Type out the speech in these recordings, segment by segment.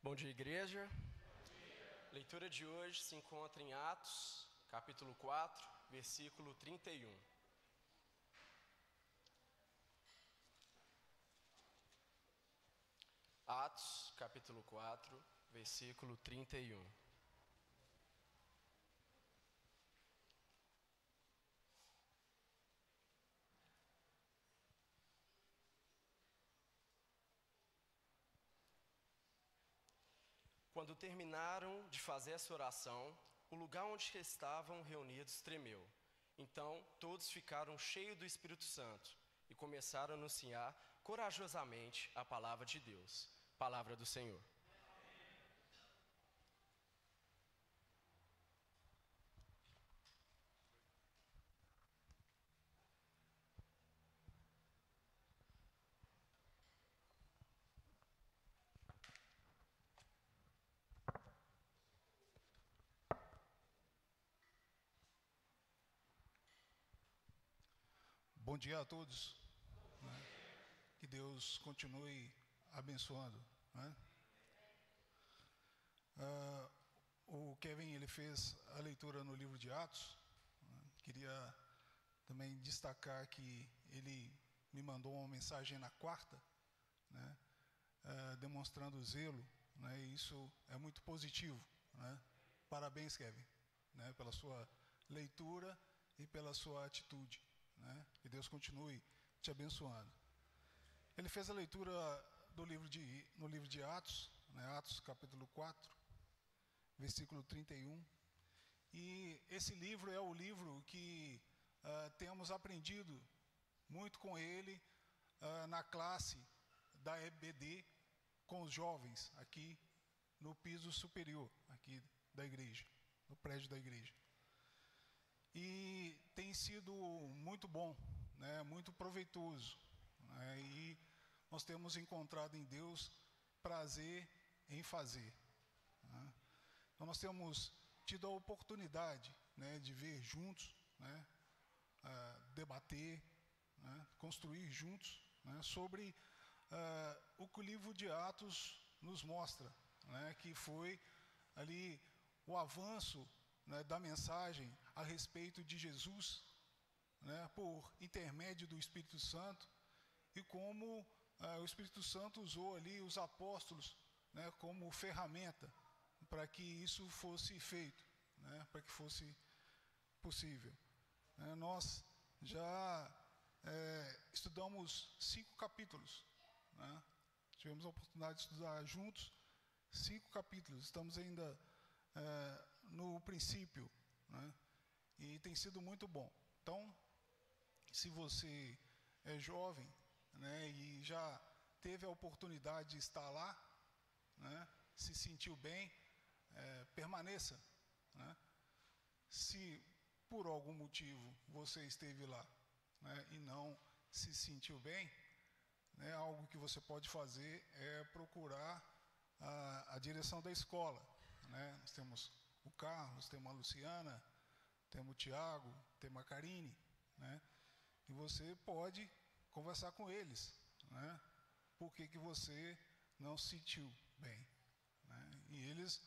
Bom dia, igreja. Leitura de hoje se encontra em Atos, capítulo 4, versículo 31. Atos, capítulo 4, versículo 31. Quando terminaram de fazer essa oração, o lugar onde estavam reunidos tremeu. Então todos ficaram cheios do Espírito Santo e começaram a anunciar corajosamente a palavra de Deus. Palavra do Senhor. Bom dia a todos, né? Que Deus continue abençoando, né? O Kevin ele fez a leitura no livro de Atos, né? Queria também destacar que ele me mandou uma mensagem na quarta, né? Demonstrando zelo, né? E isso é muito positivo, né? Parabéns, Kevin, né? Pela sua leitura e pela sua atitude, né? Que Deus continue te abençoando. Ele fez a leitura no livro de Atos, né? Atos capítulo 4, versículo 31. E esse livro é o livro que temos aprendido muito com ele na classe da EBD, com os jovens aqui no piso superior, aqui da igreja, no prédio da igreja. E tem sido muito bom, né? Muito proveitoso, né? E nós temos encontrado em Deus prazer em fazer, né? Então nós temos tido a oportunidade, né, de ver juntos, né, debater, né, construir juntos, né, sobre o que o livro de Atos nos mostra, né, que foi ali o avanço, né, da mensagem a respeito de Jesus, né, por intermédio do Espírito Santo, e como o Espírito Santo usou ali os apóstolos, né, como ferramenta para que isso fosse feito, né, para que fosse possível. Nós já estudamos 5 capítulos, né? Tivemos a oportunidade de estudar juntos 5 capítulos, estamos ainda no princípio, né? E tem sido muito bom. Então, se você é jovem, né, e já teve a oportunidade de estar lá, né, se sentiu bem, permaneça, né? Se por algum motivo você esteve lá, né, e não se sentiu bem, né, algo que você pode fazer é procurar a direção da escola, né? Nós temos o Carlos, temos a Luciana, temos o Tiago, temos a Karine, né? E você pode conversar com eles, né? Por que você não se sentiu bem, né? E eles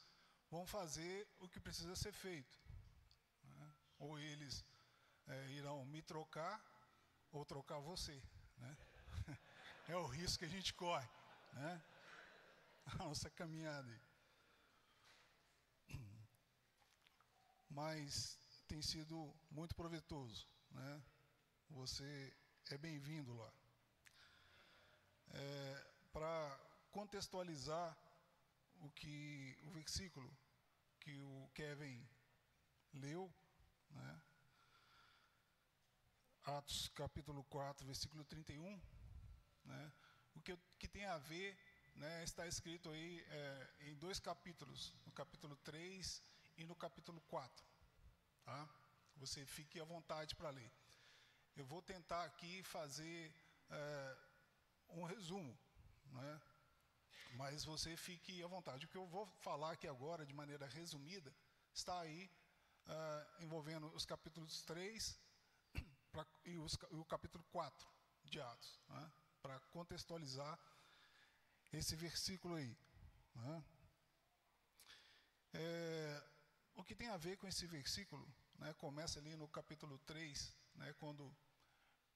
vão fazer o que precisa ser feito, né? Ou eles irão me trocar ou trocar você, né? É o risco que a gente corre, né? A nossa caminhada aí. Mas tem sido muito proveitoso, né? Você é bem-vindo lá. Para contextualizar o versículo que o Kevin leu, né? Atos capítulo 4, versículo 31, né? O que tem a ver, né, está escrito aí em 2 capítulos, no capítulo 3 e no capítulo 4, tá? Você fique à vontade para ler. Eu vou tentar aqui fazer um resumo, né? Mas você fique à vontade. O que eu vou falar aqui agora, de maneira resumida, está aí envolvendo os capítulos 3 e o capítulo 4 de Atos, né? Para contextualizar esse versículo aí, né? O que tem a ver com esse versículo, né, começa ali no capítulo 3, né, quando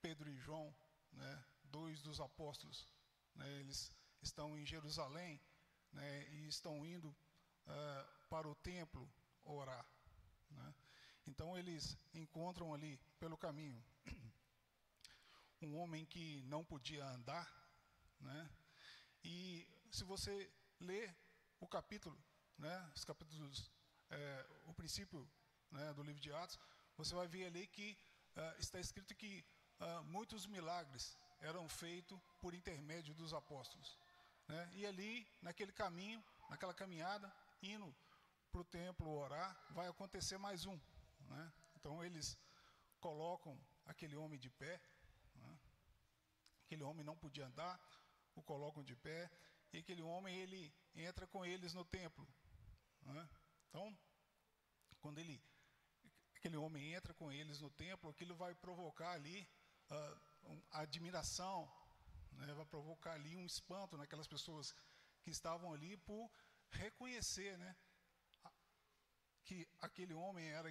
Pedro e João, né, dois dos apóstolos, né, eles estão em Jerusalém, né, e estão indo para o templo orar, né. Então eles encontram ali pelo caminho um homem que não podia andar, né, e se você ler o capítulo, né, os capítulos, o princípio, né, do livro de Atos, você vai ver ali que está escrito que muitos milagres eram feitos por intermédio dos apóstolos, né, e ali, naquele caminho, naquela caminhada, indo para o templo orar, vai acontecer mais um, né. Então eles colocam aquele homem de pé, né, aquele homem não podia andar, o colocam de pé, e aquele homem, ele entra com eles no templo, né. Então, quando aquele homem entra com eles no templo, aquilo vai provocar ali admiração, né, vai provocar ali um espanto naquelas pessoas que estavam ali por reconhecer, né, que aquele homem era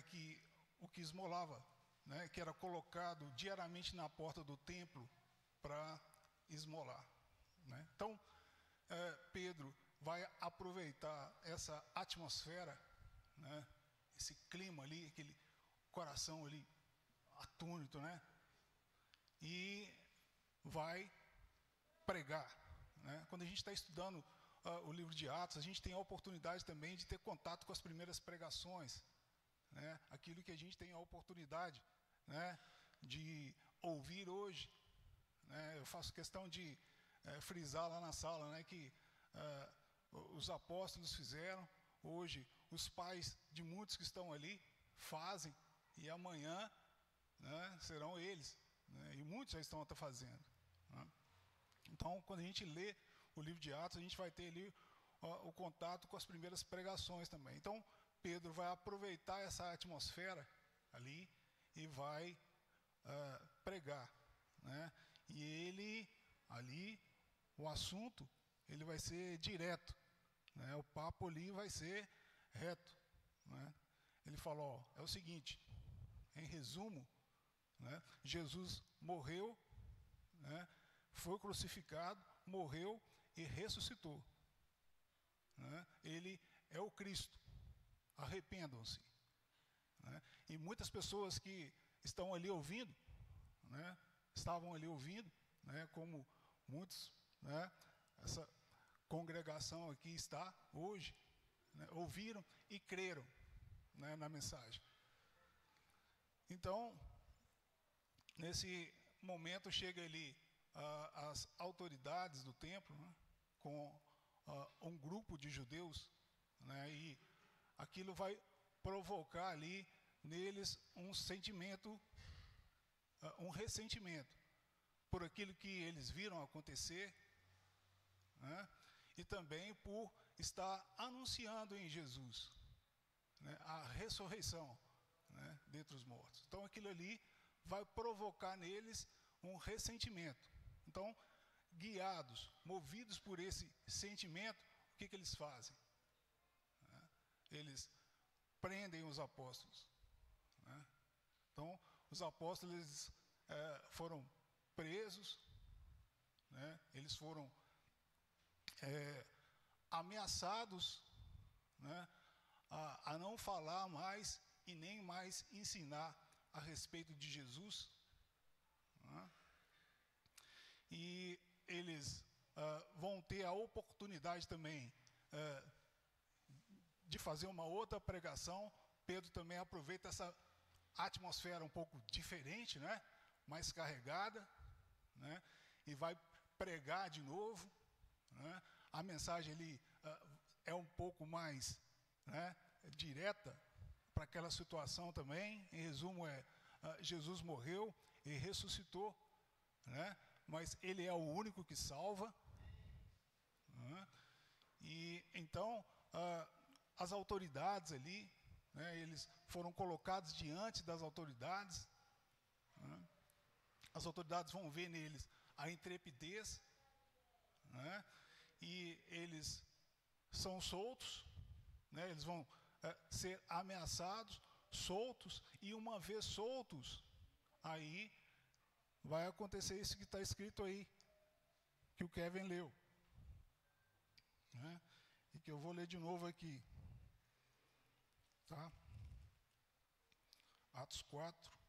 o que esmolava, né, que era colocado diariamente na porta do templo para esmolar, né. Então, Pedro vai aproveitar essa atmosfera, né, esse clima ali, aquele coração ali atônito, né, e vai pregar, né. Quando a gente está estudando o livro de Atos, a gente tem a oportunidade também de ter contato com as primeiras pregações, né, aquilo que a gente tem a oportunidade, né, de ouvir hoje, né. Eu faço questão de frisar lá na sala, né, que os apóstolos fizeram, hoje os pais de muitos que estão ali fazem, e amanhã, né, serão eles, né, e muitos já estão até fazendo, né. Então, quando a gente lê o livro de Atos, a gente vai ter ali o contato com as primeiras pregações também. Então, Pedro vai aproveitar essa atmosfera ali e vai pregar, né, e ele ali, o assunto, ele vai ser direto, né, o papo ali vai ser reto, né. Ele falou, é o seguinte, em resumo, né, Jesus morreu, né, foi crucificado, morreu e ressuscitou, né. Ele é o Cristo, arrependam-se, né. E muitas pessoas que estão ali ouvindo, né, estavam ali ouvindo, né, como muitos, né, essa congregação aqui está hoje, né, ouviram e creram, né, na mensagem. Então, nesse momento chega ali as autoridades do templo, né, com um grupo de judeus, né, e aquilo vai provocar ali neles um sentimento, um ressentimento por aquilo que eles viram acontecer, né, e também por estar anunciando em Jesus, né, a ressurreição, né, dentre os mortos. Então aquilo ali vai provocar neles um ressentimento. Então, guiados, movidos por esse sentimento, o que eles fazem? Né, eles prendem os apóstolos, né. Então, os apóstolos eles, foram presos, né, eles foram ameaçados, né, a não falar mais e nem mais ensinar a respeito de Jesus, né, e eles vão ter a oportunidade também de fazer uma outra pregação. Pedro também aproveita essa atmosfera um pouco diferente, né, mais carregada, né, e vai pregar de novo, né. A mensagem ali é um pouco mais, né, direta para aquela situação também. Em resumo, Jesus morreu e ressuscitou, né, mas ele é o único que salva, né, e então as autoridades ali, né, eles foram colocados diante das autoridades, né, as autoridades vão ver neles a intrepidez, né, e eles são soltos, né? Eles vão ser ameaçados, soltos, e uma vez soltos, aí vai acontecer isso que está escrito aí, que o Kevin leu, né? E que eu vou ler de novo aqui, tá? Atos 4.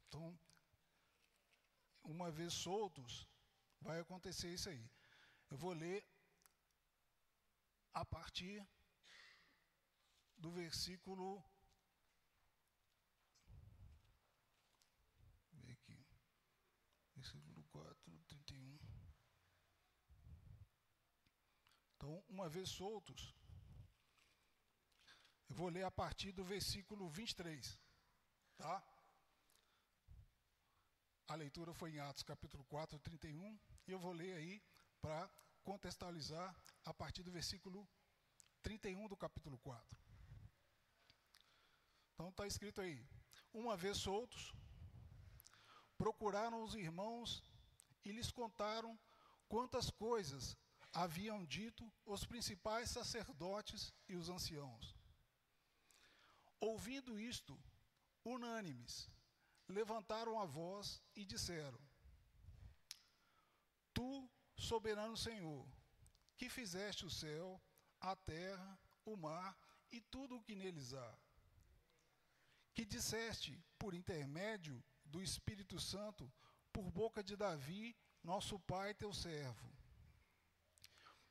Então, uma vez soltos, vai acontecer isso aí. Eu vou ler a partir do versículo. Vê aqui. Versículo 4, 31. Então, uma vez soltos, eu vou ler a partir do versículo 23. Tá? A leitura foi em Atos capítulo 4, 31, e eu vou ler aí para contextualizar a partir do versículo 31 do capítulo 4. Então está escrito aí: uma vez soltos, procuraram os irmãos e lhes contaram quantas coisas haviam dito os principais sacerdotes e os anciãos. Ouvindo isto, unânimes, levantaram a voz e disseram: Tu, soberano Senhor, que fizeste o céu, a terra, o mar e tudo o que neles há, que disseste por intermédio do Espírito Santo, por boca de Davi, nosso pai, teu servo.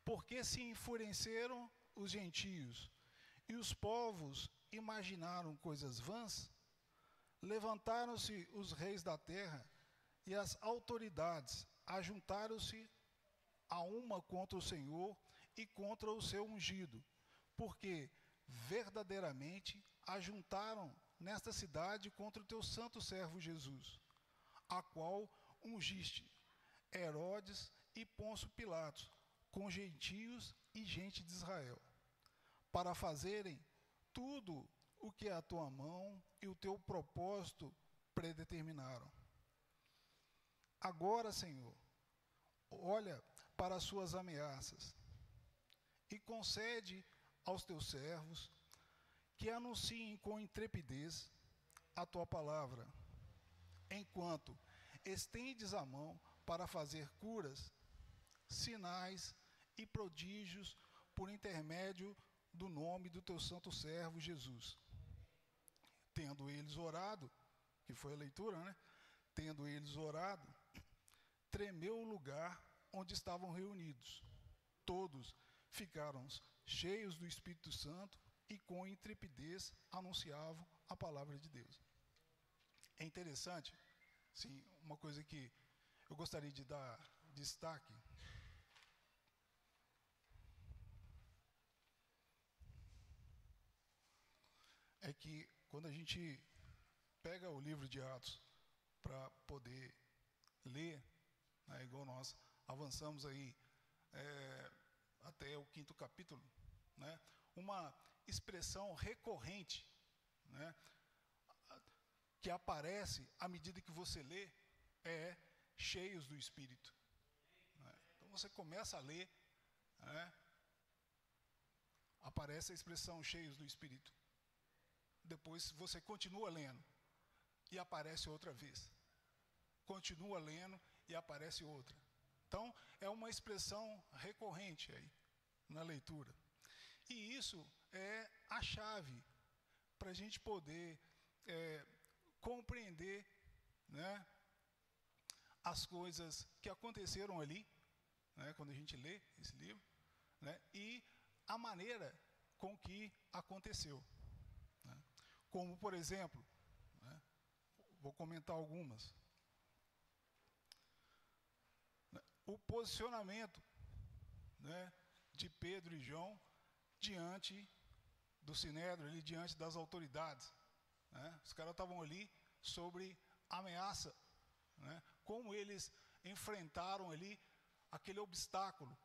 Porque se enfureceram os gentios e os povos imaginaram coisas vãs, levantaram-se os reis da terra e as autoridades ajuntaram-se a uma contra o Senhor e contra o seu ungido, porque verdadeiramente ajuntaram nesta cidade contra o teu santo servo Jesus, a qual ungiste Herodes e Pôncio Pilatos, com gentios e gente de Israel, para fazerem tudo o que a tua mão e o teu propósito predeterminaram. Agora, Senhor, olha para as suas ameaças e concede aos teus servos que anunciem com intrepidez a tua palavra, enquanto estendes a mão para fazer curas, sinais e prodígios por intermédio do nome do teu santo servo Jesus. Tendo eles orado, que foi a leitura, né? Tendo eles orado, tremeu o lugar onde estavam reunidos. Todos ficaram cheios do Espírito Santo e com intrepidez anunciavam a palavra de Deus. É interessante, sim, uma coisa que eu gostaria de dar destaque. É que quando a gente pega o livro de Atos para poder ler, né, igual nós avançamos aí até o 5º capítulo, né, uma expressão recorrente, né, que aparece à medida que você lê é cheios do Espírito. Né? Então você começa a ler, né, aparece a expressão cheios do Espírito. Depois você continua lendo e aparece outra vez. Continua lendo e aparece outra. Então, é uma expressão recorrente aí na leitura. E isso é a chave para a gente poder compreender, né, as coisas que aconteceram ali, né, quando a gente lê esse livro, né, e a maneira com que aconteceu. Né. Como, por exemplo, né, vou comentar algumas. O posicionamento, né, de Pedro e João diante do Sinédrio, ali, diante das autoridades. Né? Os caras estavam ali sobre ameaça. Né? Como eles enfrentaram ali aquele obstáculo,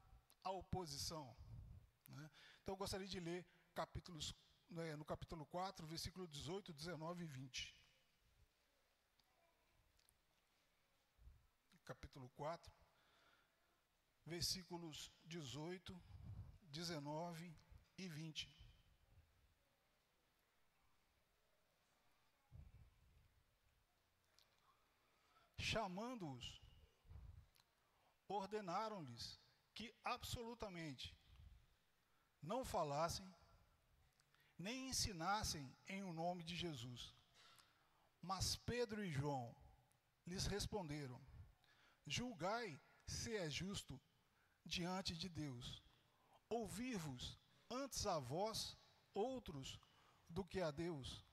a oposição. Né? Então eu gostaria de ler no capítulo 4, versículo 18, 19 e 20. capítulo 4, versículos 18, 19 e 20. Chamando-os, ordenaram-lhes que absolutamente não falassem, nem ensinassem em o nome de Jesus. Mas Pedro e João lhes responderam: julgai se é justo diante de Deus ouvir-vos antes a vós outros do que a Deus,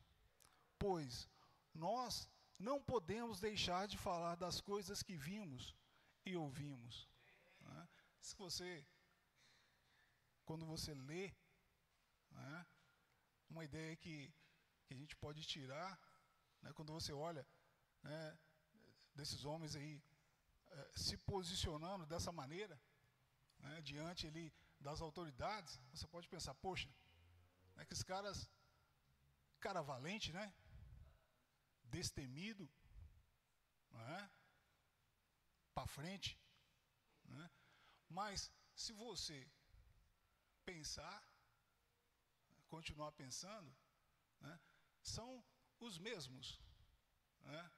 pois nós não podemos deixar de falar das coisas que vimos e ouvimos. Né? Se você, quando você lê, né, uma ideia que a gente pode tirar, né, quando você olha, né, desses homens aí se posicionando dessa maneira, né, diante ali das autoridades, você pode pensar, poxa, né, que esses caras, cara valente, né? Destemido, né? Para frente, né? Mas se você pensar, continuar pensando, né, são os mesmos, né,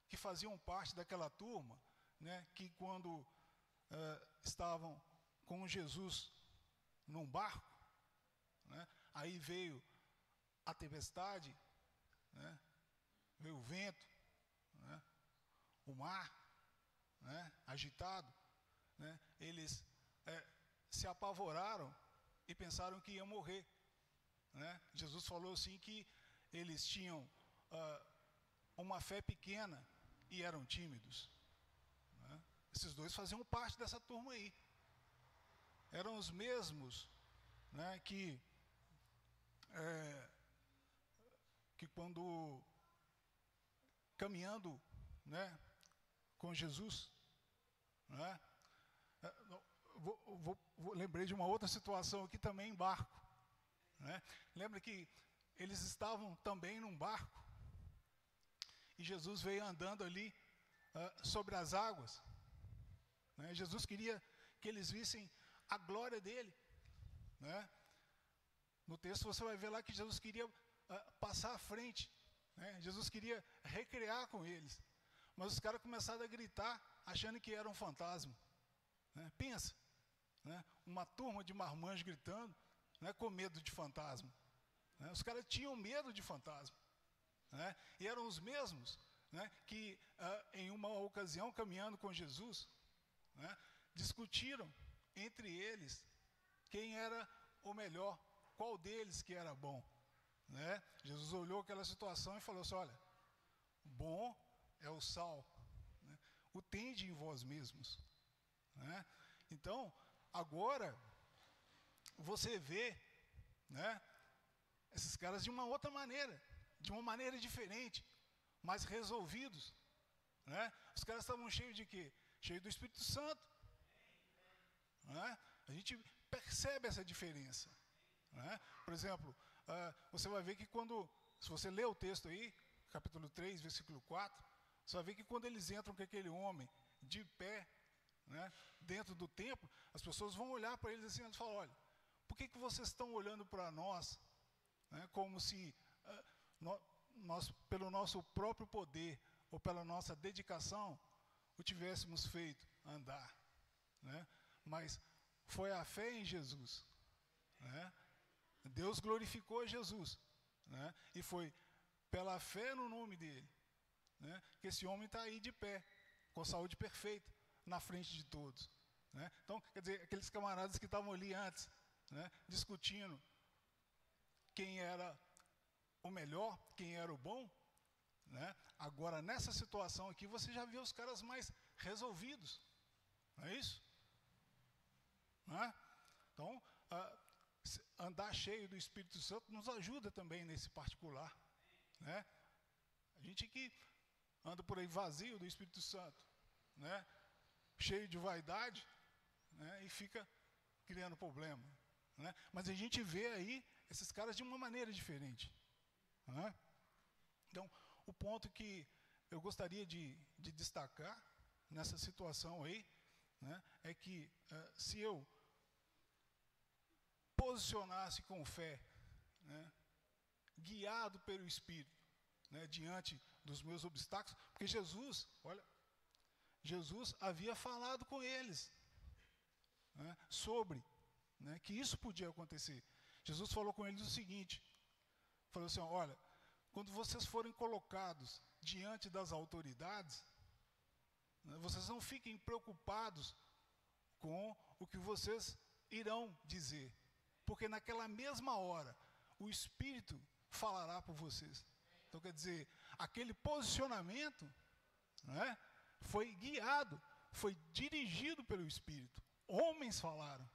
que faziam parte daquela turma, né, que quando estavam com Jesus num barco, né, aí veio a tempestade, né, veio o vento, né, o mar, né, agitado, né, eles se apavoraram e pensaram que iam morrer, né. Jesus falou assim que eles tinham uma fé pequena e eram tímidos, né. Esses dois faziam parte dessa turma aí. Eram os mesmos, né, que quando caminhando, né, com Jesus, né, lembrei de uma outra situação aqui também em barco, né. Lembra que eles estavam também num barco e Jesus veio andando ali sobre as águas, né. Jesus queria que eles vissem a glória dele, né. No texto você vai ver lá que Jesus queria passar à frente, né. Jesus queria recrear com eles, mas os caras começaram a gritar achando que era um fantasma, né. Pensa, né, uma turma de marmanjos gritando, né, com medo de fantasma, né. Os caras tinham medo de fantasma, né, e eram os mesmos, né, que em uma ocasião caminhando com Jesus, né, discutiram entre eles quem era o melhor, qual deles que era bom, né. Jesus olhou aquela situação e falou assim: olha, bom é o sal, né, o tende em vós mesmos, né. Então agora você vê, né, esses caras de uma outra maneira, de uma maneira diferente, mais resolvidos, né. Os caras estavam cheios de quê? Cheios do Espírito Santo, né. A gente percebe essa diferença, né. Por exemplo, você vai ver que quando, se você ler o texto aí, capítulo 3, versículo 4, você vai ver que quando eles entram com aquele homem de pé, né, dentro do templo, as pessoas vão olhar para eles assim, eles falam: olha, por que vocês estão olhando para nós, né, como se nós, pelo nosso próprio poder ou pela nossa dedicação, o tivéssemos feito andar, né? Mas foi a fé em Jesus, né? Deus glorificou Jesus, né? E foi pela fé no nome dele, né, que esse homem está aí de pé, com saúde perfeita, na frente de todos, né? Então, quer dizer, aqueles camaradas que estavam ali antes, né, discutindo quem era o melhor, quem era o bom, né, agora nessa situação aqui você já vê os caras mais resolvidos, não é isso? Não é? Então, andar cheio do Espírito Santo nos ajuda também nesse particular, né? A gente que anda por aí vazio do Espírito Santo, né, cheio de vaidade, né, e fica criando problema, né? Mas a gente vê aí esses caras de uma maneira diferente, né? Então, o ponto que eu gostaria de destacar nessa situação aí, né, é que se eu posicionasse com fé, né, guiado pelo Espírito, né, diante dos meus obstáculos, porque Jesus, olha, Jesus havia falado com eles, né, sobre, né, que isso podia acontecer. Jesus falou com eles o seguinte, falou assim, olha, quando vocês forem colocados diante das autoridades, né, vocês não fiquem preocupados com o que vocês irão dizer, porque naquela mesma hora o Espírito falará por vocês. Então, quer dizer, aquele posicionamento, né, foi guiado, foi dirigido pelo Espírito. Homens falaram,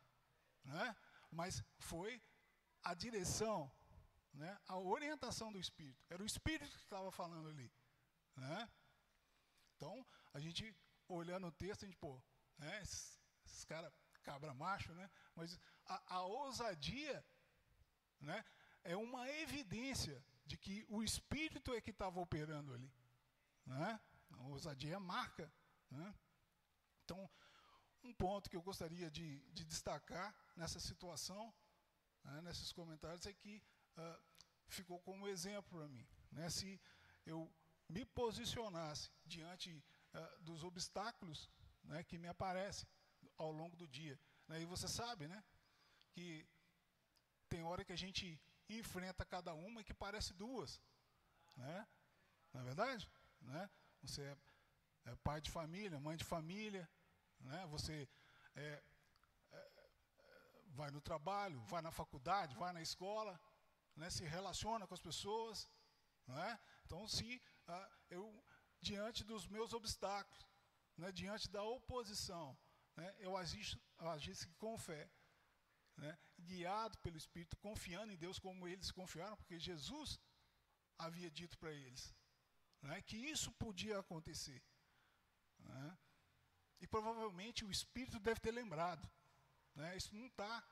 né, mas foi a direção, né, a orientação do Espírito. Era o Espírito que estava falando ali, né? Então, a gente olhando o texto, a gente, né, esses caras, cabra macho, né? Mas a ousadia, né, é uma evidência de que o Espírito é que estava operando ali, né? A ousadia marca, né? Então, um ponto que eu gostaria de destacar nessa situação, né, nesses comentários, é que ficou como exemplo para mim, né? Se eu me posicionasse diante dos obstáculos, né, que me aparecem ao longo do dia, né? E você sabe, né, que tem hora que a gente enfrenta cada uma que parece duas, né? Não é verdade? Né? Você é pai de família, mãe de família, né? Você vai no trabalho, vai na faculdade, vai na escola, né? Se relaciona com as pessoas, né? Então, se eu, diante dos meus obstáculos, né, diante da oposição, né, eu agisse com fé, né, guiado pelo Espírito, confiando em Deus como eles confiaram, porque Jesus havia dito para eles, né, que isso podia acontecer, né, e provavelmente o Espírito deve ter lembrado, né, isso não está,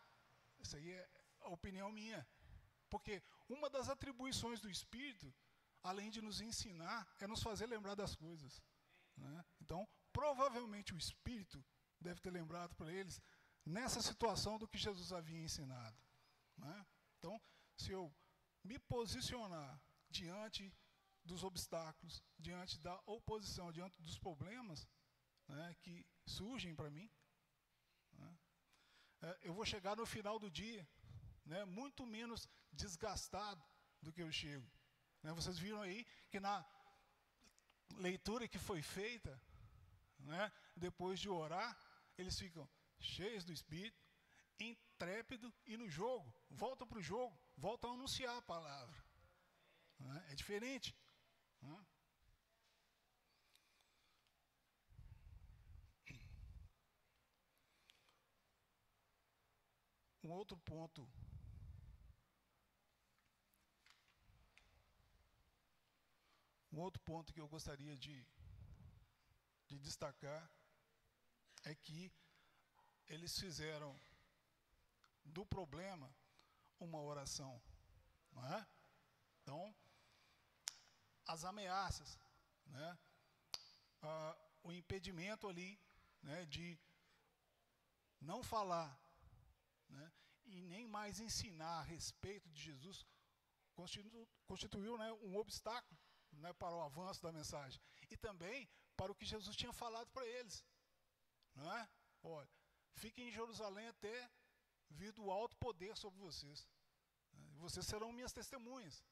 isso aí é a opinião minha, porque uma das atribuições do Espírito, além de nos ensinar, é nos fazer lembrar das coisas, né? Então, provavelmente o Espírito deve ter lembrado para eles nessa situação do que Jesus havia ensinado, né? Então, se eu me posicionar diante dos obstáculos, diante da oposição, diante dos problemas, né, que surgem para mim, né, eu vou chegar no final do dia, né, muito menos desgastado do que eu chego. Né, vocês viram aí que na leitura que foi feita, né, depois de orar, eles ficam cheios do Espírito, intrépido e no jogo. Voltam para o jogo, voltam a anunciar a palavra. Né, é diferente. Né? Um outro ponto que eu gostaria de destacar é que eles fizeram do problema uma oração, não é? Então, as ameaças, né, o impedimento ali, né, de não falar, né, e nem mais ensinar a respeito de Jesus, constituiu, né, um obstáculo, né, para o avanço da mensagem e também para o que Jesus tinha falado para eles, não é? Olha, fiquem em Jerusalém até vir do alto poder sobre vocês, né, e vocês serão minhas testemunhas,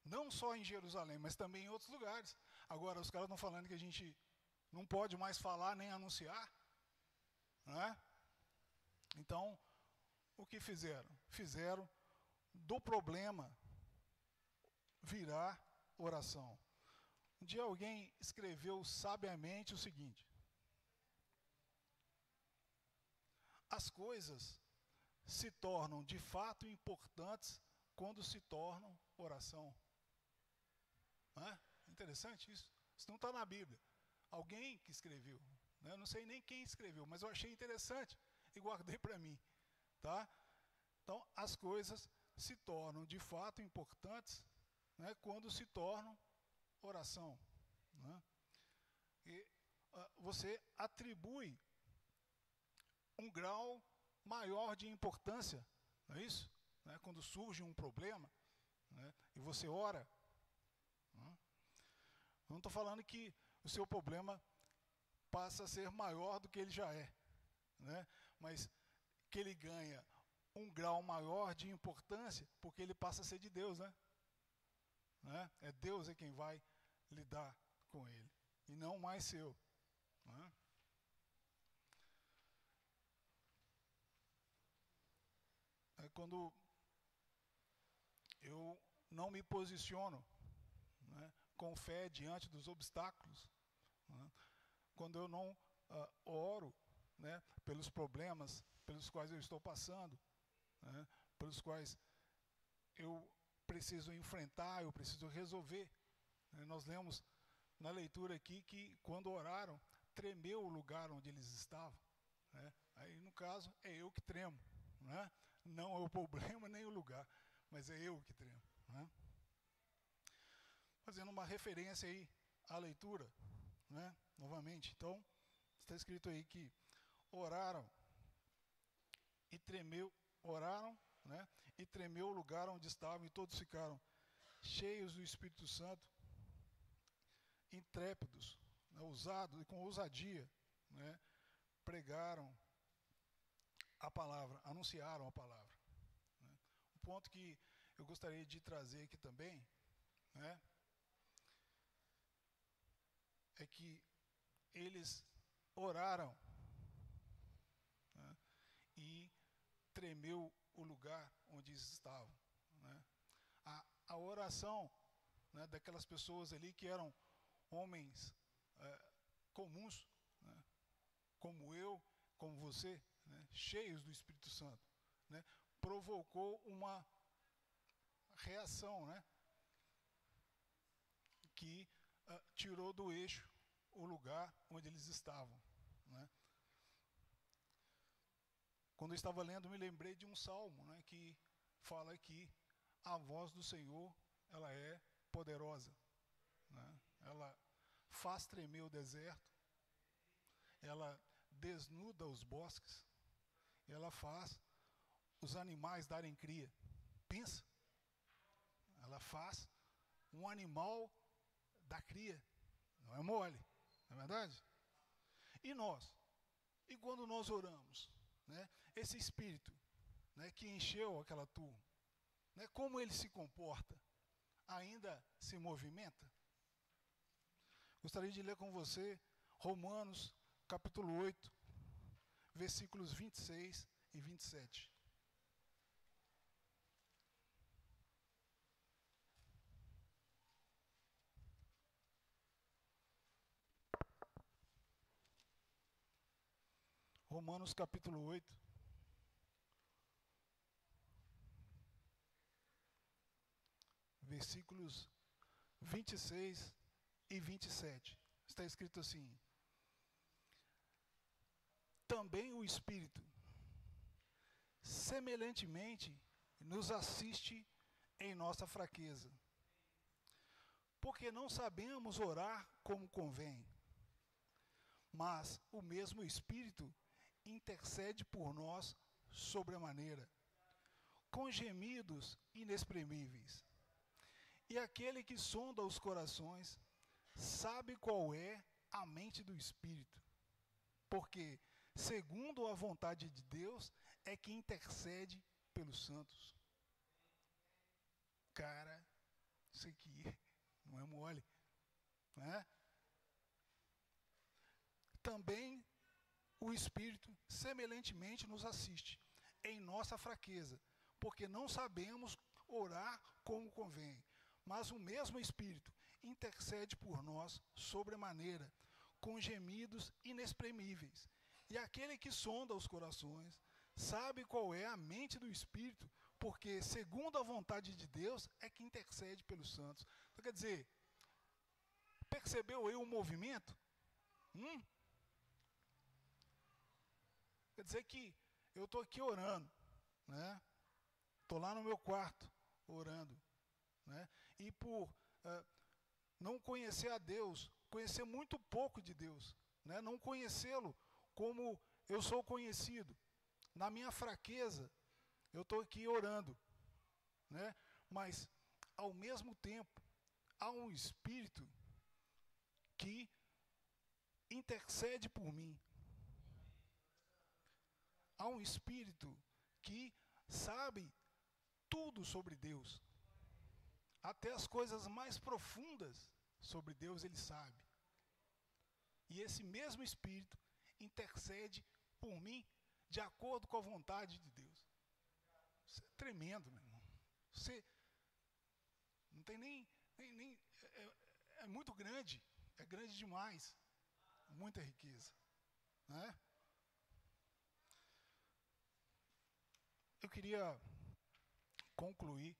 não só em Jerusalém, mas também em outros lugares. Agora os caras estão falando que a gente não pode mais falar nem anunciar, não é? Então, o que fizeram? Fizeram do problema virar oração. Um dia alguém escreveu sabiamente o seguinte: as coisas se tornam de fato importantes quando se tornam oração. Não é? Interessante isso. Isso não está na Bíblia. Alguém que escreveu. Né? Eu não sei nem quem escreveu, mas eu achei interessante e guardei para mim. Tá? Então, as coisas se tornam de fato importantes, né, quando se tornam oração. Né? você atribui um grau maior de importância, não é isso? Né? Quando surge um problema, né? E você ora. Eu não estou falando que o seu problema passa a ser maior do que ele já é, né? Mas que ele ganha um grau maior de importância porque ele passa a ser de Deus, né? É Deus quem vai lidar com ele e não mais seu, né? É quando eu não me posiciono, né, com fé diante dos obstáculos, né, quando eu não oro, né, pelos problemas pelos quais eu estou passando, né, pelos quais eu preciso enfrentar, eu preciso resolver. Nós lemos na leitura aqui que quando oraram, tremeu o lugar onde eles estavam, né? Aí no caso é eu que tremo, né? Não é o problema nem o lugar, mas é eu que tremo, né? Fazendo uma referência aí à leitura, né? Novamente, então está escrito aí que oraram e tremeu, né? E tremeu o lugar onde estavam e todos ficaram cheios do Espírito Santo, intrépidos, né, ousados e com ousadia, né, pregaram a palavra, anunciaram a palavra, né. Um ponto que eu gostaria de trazer aqui também, né, é que eles oraram, né, e tremeu o lugar onde estavam, né. A oração, né, daquelas pessoas ali que eram homens comuns, né, como eu, como você, né, cheios do Espírito Santo, né, provocou uma reação, né, que tirou do eixo o lugar onde eles estavam, né. Quando eu estava lendo, me lembrei de um salmo, né, que fala que a voz do Senhor, ela é poderosa, né, ela faz tremer o deserto, ela desnuda os bosques, ela faz os animais darem cria. Pensa, ela faz um animal dar cria, não é mole, não é verdade? E nós? E quando nós oramos, né, esse Espírito, né, que encheu aquela turma, né, como ele se comporta? Ainda se movimenta? Gostaria de ler com você Romanos, capítulo 8, versículos 26 e 27. Romanos, capítulo 8, versículos 26 e 27. Está escrito assim: também o Espírito, semelhantemente, nos assiste em nossa fraqueza, porque não sabemos orar como convém, mas o mesmo Espírito intercede por nós sobremaneira, com gemidos inexprimíveis. E aquele que sonda os corações sabe qual é a mente do Espírito, porque, segundo a vontade de Deus, é que intercede pelos santos. Cara, isso aqui não é mole, né? Também o Espírito semelhantemente nos assiste em nossa fraqueza, porque não sabemos orar como convém, mas o mesmo Espírito intercede por nós sobremaneira, com gemidos inexprimíveis. E aquele que sonda os corações sabe qual é a mente do Espírito, porque segundo a vontade de Deus é que intercede pelos santos. Então, quer dizer, percebeu aí o movimento? Quer dizer que eu estou aqui orando, né? Estou lá no meu quarto orando, né? E por não conhecer a Deus conhecer muito pouco de Deus, né? Não conhecê-lo como eu sou conhecido. Na minha fraqueza, eu estou aqui orando, né? Mas, ao mesmo tempo, há um Espírito que intercede por mim. Há um Espírito que sabe tudo sobre Deus. Até as coisas mais profundas sobre Deus ele sabe. E esse mesmo Espírito intercede por mim de acordo com a vontade de Deus. Isso é tremendo, meu irmão. Você não tem é muito grande. É grande demais. Muita riqueza. Né? Eu queria concluir,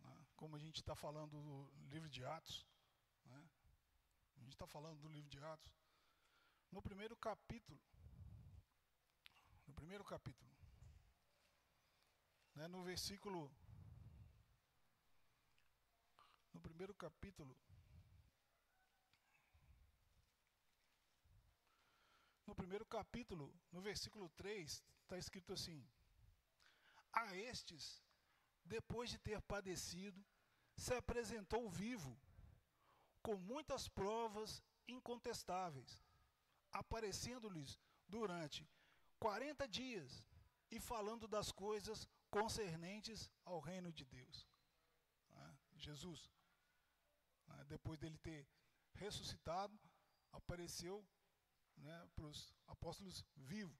né, como a gente está falando do livro de Atos, né, a gente está falando do livro de Atos, no primeiro capítulo, né, no primeiro capítulo, no versículo 3, está escrito assim: a estes, depois de ter padecido, se apresentou vivo, com muitas provas incontestáveis, aparecendo-lhes durante 40 dias e falando das coisas concernentes ao reino de Deus. Jesus, depois dele ter ressuscitado, apareceu, né, para os apóstolos vivo,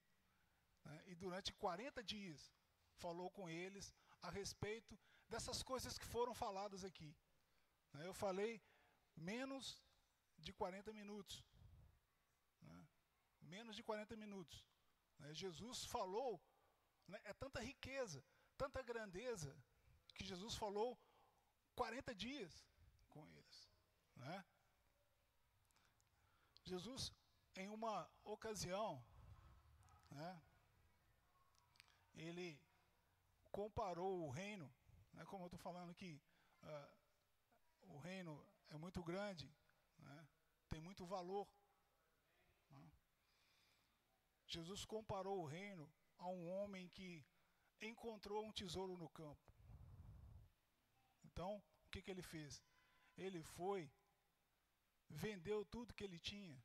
né, e durante 40 dias falou com eles a respeito dessas coisas que foram faladas aqui. Né, eu falei menos de 40 minutos. Né, menos de 40 minutos. Né, Jesus falou, né, é tanta riqueza, tanta grandeza, que Jesus falou 40 dias com eles. Né? Jesus, em uma ocasião, né, ele comparou o reino, né, como eu estou falando aqui, o reino é muito grande, né, tem muito valor. Né? Jesus comparou o reino a um homem que encontrou um tesouro no campo. Então, o que ele fez? Ele foi, vendeu tudo que ele tinha,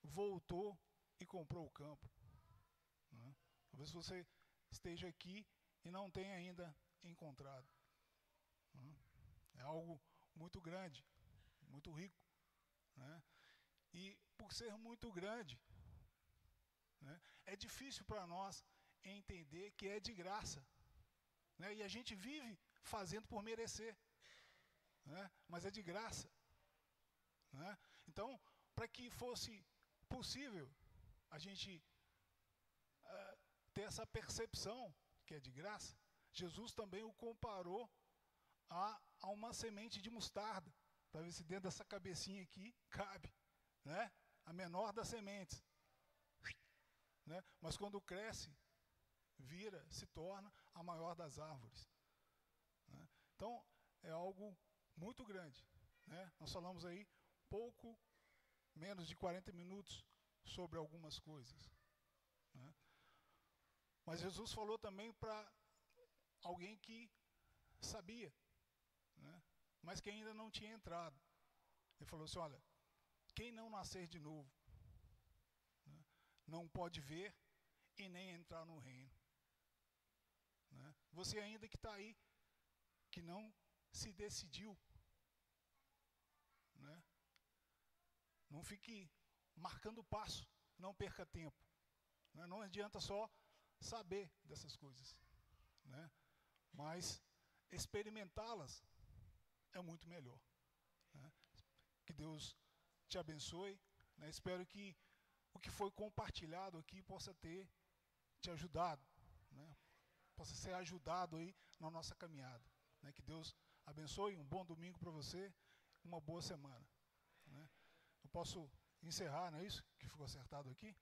voltou e comprou o campo. Né? Talvez você esteja aqui e não tenha ainda encontrado. Né? É algo muito grande, muito rico. Né? E por ser muito grande, né, é difícil para nós entender que é de graça. Né? E a gente vive fazendo por merecer. Né? Mas é de graça. Né? Então, para que fosse possível a gente ter essa percepção que é de graça, Jesus também o comparou a uma semente de mostarda, para ver se dentro dessa cabecinha aqui cabe, né? A menor das sementes. Né? Mas quando cresce, vira, se torna a maior das árvores. Né? Então, é algo muito grande. Né? Nós falamos aí pouco menos de 40 minutos sobre algumas coisas. Né? Mas Jesus falou também para alguém que sabia, né, mas que ainda não tinha entrado. Ele falou assim: olha, quem não nascer de novo, né, não pode ver e nem entrar no reino. Né? Você ainda que está aí, que não se decidiu, né, não fique marcando o passo, não perca tempo. Né? Não adianta só saber dessas coisas, né? Mas experimentá-las é muito melhor. Né? Que Deus te abençoe. Né? Espero que o que foi compartilhado aqui possa ter te ajudado, né? Possa ser ajudado aí na nossa caminhada. Né? Que Deus abençoe, um bom domingo para você, uma boa semana. Né? Eu posso encerrar, não é isso? Que ficou acertado aqui?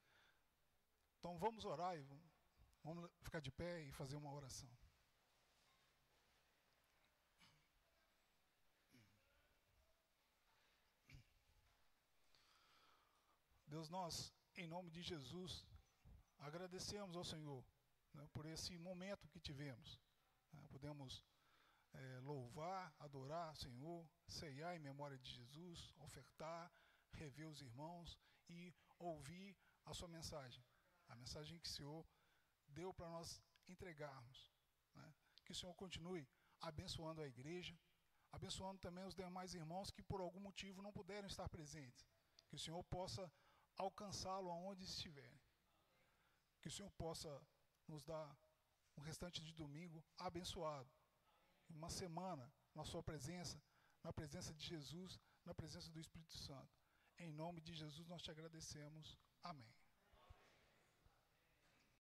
Então vamos orar e vamos ficar de pé e fazer uma oração. Deus, nós, em nome de Jesus, agradecemos ao Senhor, né, por esse momento que tivemos. Podemos louvar, adorar o Senhor, ceiar em memória de Jesus, ofertar, rever os irmãos e ouvir a sua mensagem. A mensagem que o Senhor deu para nós entregarmos. Né? Que o Senhor continue abençoando a igreja, abençoando também os demais irmãos que por algum motivo não puderam estar presentes. Que o Senhor possa alcançá-lo aonde estiverem. Que o Senhor possa nos dar um restante de domingo abençoado. Uma semana na sua presença, na presença de Jesus, na presença do Espírito Santo. Em nome de Jesus nós te agradecemos. Amém.